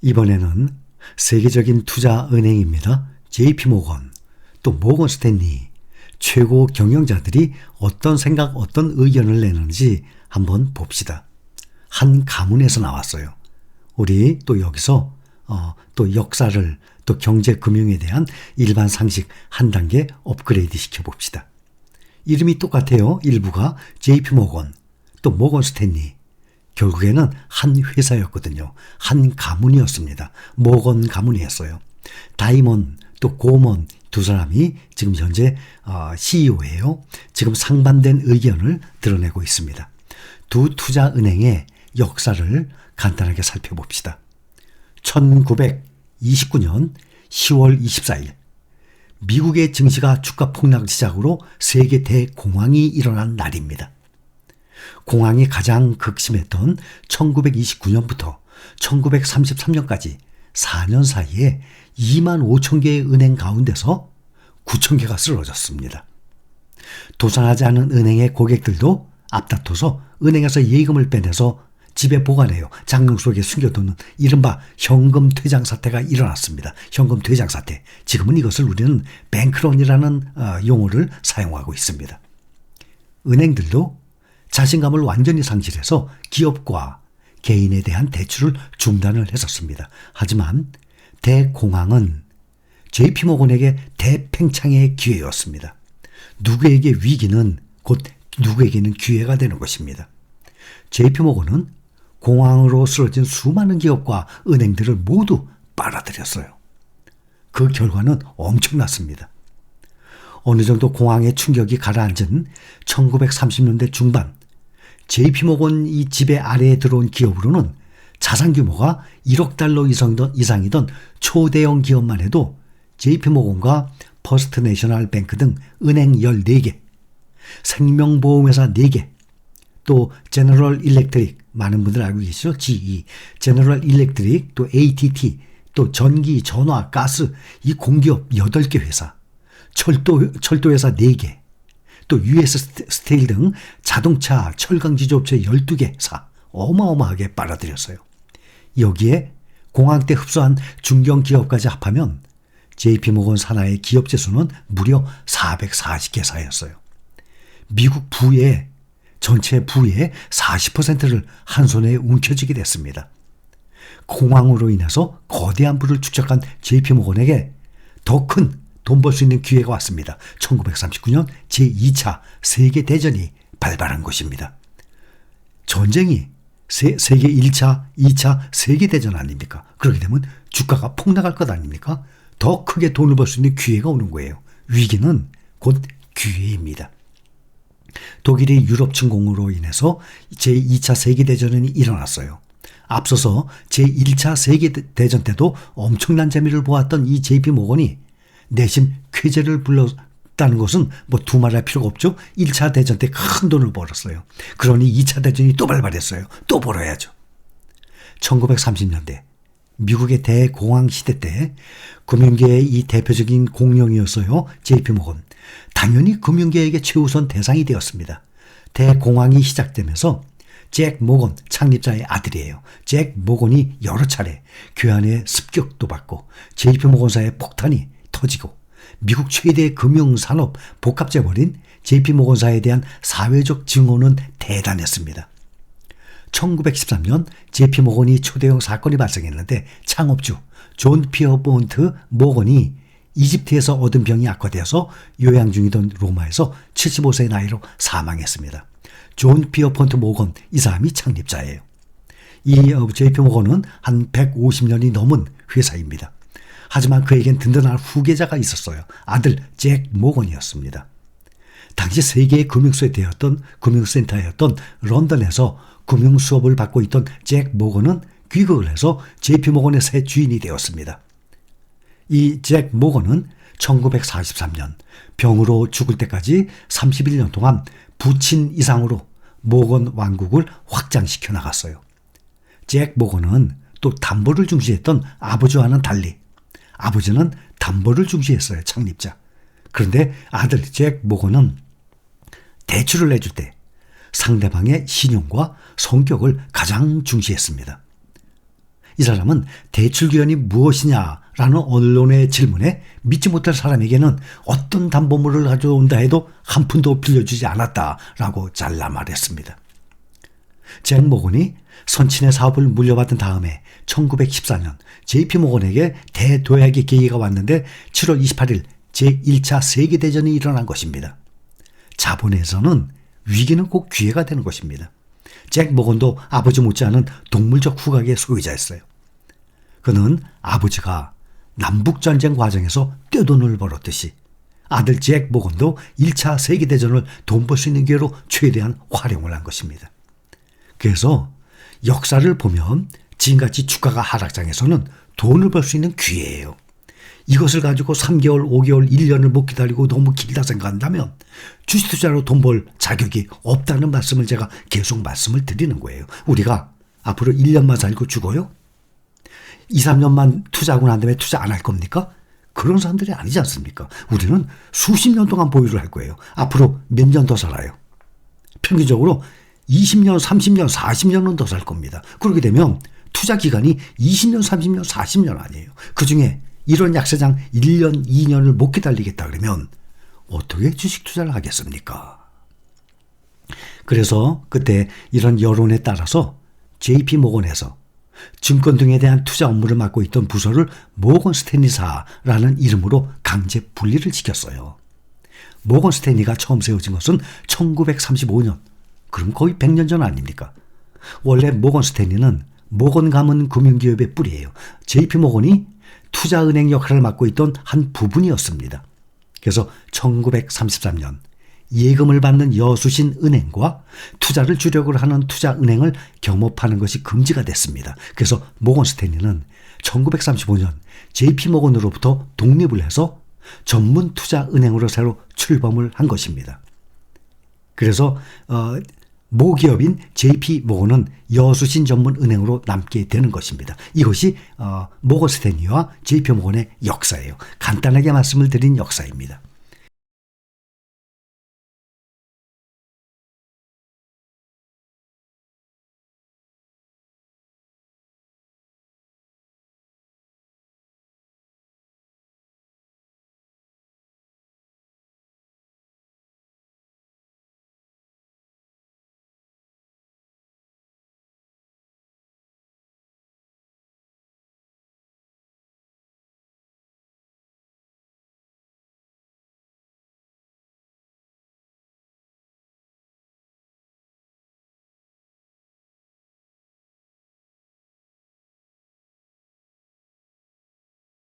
이번에는 세계적인 투자 은행입니다. JP모건, 또 모건 스탠리 최고 경영자들이 어떤 생각, 어떤 의견을 내는지 한번 봅시다. 한 가문에서 나왔어요. 우리 또 여기서 또 역사를, 또 경제 금융에 대한 일반 상식 한 단계 업그레이드 시켜봅시다. 이름이 똑같아요. 일부가 JP모건, 또 모건 스탠리. 결국에는 한 회사였거든요. 한 가문이었습니다. 모건 가문이었어요. 다이먼 또 고먼 두 사람이 지금 현재 CEO예요. 지금 상반된 의견을 드러내고 있습니다. 두 투자은행의 역사를 간단하게 살펴봅시다. 1929년 10월 24일 미국의 증시가 주가 폭락을 시작으로 세계 대공황이 일어난 날입니다. 공황이 가장 극심했던 1929년부터 1933년까지 4년 사이에 2만 5천 개의 은행 가운데서 9천 개가 쓰러졌습니다. 도산하지 않은 은행의 고객들도 앞다퉈서 은행에서 예금을 빼내서 집에 보관해요. 장롱 속에 숨겨두는 이른바 현금 퇴장 사태가 일어났습니다. 현금 퇴장 사태. 지금은 이것을 우리는 뱅크런이라는 용어를 사용하고 있습니다. 은행들도 자신감을 완전히 상실해서 기업과 개인에 대한 대출을 중단을 했었습니다. 하지만 대공황은 JP모건에게 대팽창의 기회였습니다. 누구에게 위기는 곧 누구에게는 기회가 되는 것입니다. JP모건은 공황으로 쓰러진 수많은 기업과 은행들을 모두 빨아들였어요. 그 결과는 엄청났습니다. 어느 정도 공황의 충격이 가라앉은 1930년대 중반 JP모건 이 지배 아래에 들어온 기업으로는 자산 규모가 1억 달러 이상이던 초대형 기업만 해도 JP모건과 퍼스트 내셔널 뱅크 등 은행 14개, 생명보험회사 4개, 또 제너럴 일렉트릭, 많은 분들 알고 계시죠? GE, 제너럴 일렉트릭, 또 ATT, 또 전기, 전화, 가스, 이 공기업 8개 회사, 철도회사 4개, 또 US 스테일 등 자동차, 철강 제조업체 12개사 어마어마하게 빨아들였어요. 여기에 공황 때 흡수한 중견기업까지 합하면 JP모건 산하의 기업체 수는 무려 440개사였어요. 미국 부의 전체 부의 40%를 한 손에 움켜쥐게 됐습니다. 공황으로 인해서 거대한 부를 축적한 JP모건에게 더 큰 돈 벌 수 있는 기회가 왔습니다. 1939년 제2차 세계대전이 발발한 것입니다. 전쟁이 세계 1차, 2차 세계대전 아닙니까? 그렇게 되면 주가가 폭락할 것 아닙니까? 더 크게 돈을 벌 수 있는 기회가 오는 거예요. 위기는 곧 기회입니다. 독일이 유럽 침공으로 인해서 제2차 세계대전이 일어났어요. 앞서서 제1차 세계대전 때도 엄청난 재미를 보았던 이 JP모건이 내심 쾌재를 불렀다는 것은 뭐 두말할 필요가 없죠. 1차 대전 때 큰 돈을 벌었어요. 그러니 2차 대전이 또 발발했어요. 또 벌어야죠. 1930년대 미국의 대공황 시대 때 금융계의 이 대표적인 공룡이었어요. JP모건. 당연히 금융계에게 최우선 대상이 되었습니다. 대공황이 시작되면서 잭 모건 창립자의 아들이에요. 잭 모건이 여러 차례 괴한의 습격도 받고 JP모건사의 폭탄이 터지고 미국 최대 금융산업 복합재벌인 JP모건사에 대한 사회적 증오는 대단했습니다. 1913년 JP모건이 초대형 사건이 발생했는데 창업주 존 피어폰트 모건이 이집트에서 얻은 병이 악화되어서 요양 중이던 로마에서 75세의 나이로 사망했습니다. 존 피어폰트 모건, 이 사람이 창립자예요. 이 JP모건은 한 150년이 넘은 회사입니다. 하지만 그에겐 든든한 후계자가 있었어요. 아들 잭 모건이었습니다. 당시 세계의 금융센터였던 런던에서 금융 수업을 받고 있던 잭 모건은 귀국을 해서 JP모건의 새 주인이 되었습니다. 이 잭 모건은 1943년 병으로 죽을 때까지 31년 동안 부친 이상으로 모건 왕국을 확장시켜 나갔어요. 잭 모건은 또 담보를 중시했던 아버지와는 달리 아버지는 담보를 중시했어요. 창립자. 그런데 아들 잭 모건은 대출을 내줄 때 상대방의 신용과 성격을 가장 중시했습니다. 이 사람은 대출 기간이 무엇이냐라는 언론의 질문에 믿지 못할 사람에게는 어떤 담보물을 가져온다 해도 한 푼도 빌려주지 않았다라고 잘라 말했습니다. 잭 모건이 선친의 사업을 물려받은 다음에 1914년 JP 모건에게 대도약의 계기가 왔는데 7월 28일 제1차 세계대전이 일어난 것입니다. 자본에서는 위기는 꼭 기회가 되는 것입니다. 잭 모건도 아버지 못지않은 동물적 후각의 소유자였어요. 그는 아버지가 남북전쟁 과정에서 떼돈을 벌었듯이 아들 잭 모건도 1차 세계대전을 돈 벌 수 있는 기회로 최대한 활용을 한 것입니다. 그래서 역사를 보면 지금같이 주가가 하락장에서는 돈을 벌 수 있는 기회예요. 이것을 가지고 3개월, 5개월, 1년을 못 기다리고 너무 길다 생각한다면 주식 투자로 돈 벌 자격이 없다는 말씀을 제가 계속 말씀을 드리는 거예요. 우리가 앞으로 1년만 살고 죽어요? 2, 3년만 투자하고 난 다음에 투자 안 할 겁니까? 그런 사람들이 아니지 않습니까? 우리는 수십 년 동안 보유를 할 거예요. 앞으로 몇 년 더 살아요? 평균적으로 20년, 30년, 40년은 더 살 겁니다. 그렇게 되면 투자 기간이 20년, 30년, 40년 아니에요. 그중에 이런 약세장 1년, 2년을 못 기다리겠다 그러면 어떻게 주식 투자를 하겠습니까? 그래서 그때 이런 여론에 따라서 JP 모건에서 증권 등에 대한 투자 업무를 맡고 있던 부서를 모건 스탠리사라는 이름으로 강제 분리를 시켰어요. 모건 스탠리가 처음 세워진 것은 1935년, 그럼 거의 100년 전 아닙니까? 원래 모건 스탠리는 모건 가문 금융기업의 뿌리예요. JP 모건이 투자은행 역할을 맡고 있던 한 부분이었습니다. 그래서 1933년 예금을 받는 여수신 은행과 투자를 주력으로 하는 투자은행을 겸업하는 것이 금지가 됐습니다. 그래서 모건 스탠리는 1935년 JP 모건으로부터 독립을 해서 전문 투자은행으로 새로 출범을 한 것입니다. 그래서 모기업인 JP 모건은 여수신 전문 은행으로 남게 되는 것입니다. 이것이 모건 스탠리와 JP 모건의 역사예요. 간단하게 말씀을 드린 역사입니다.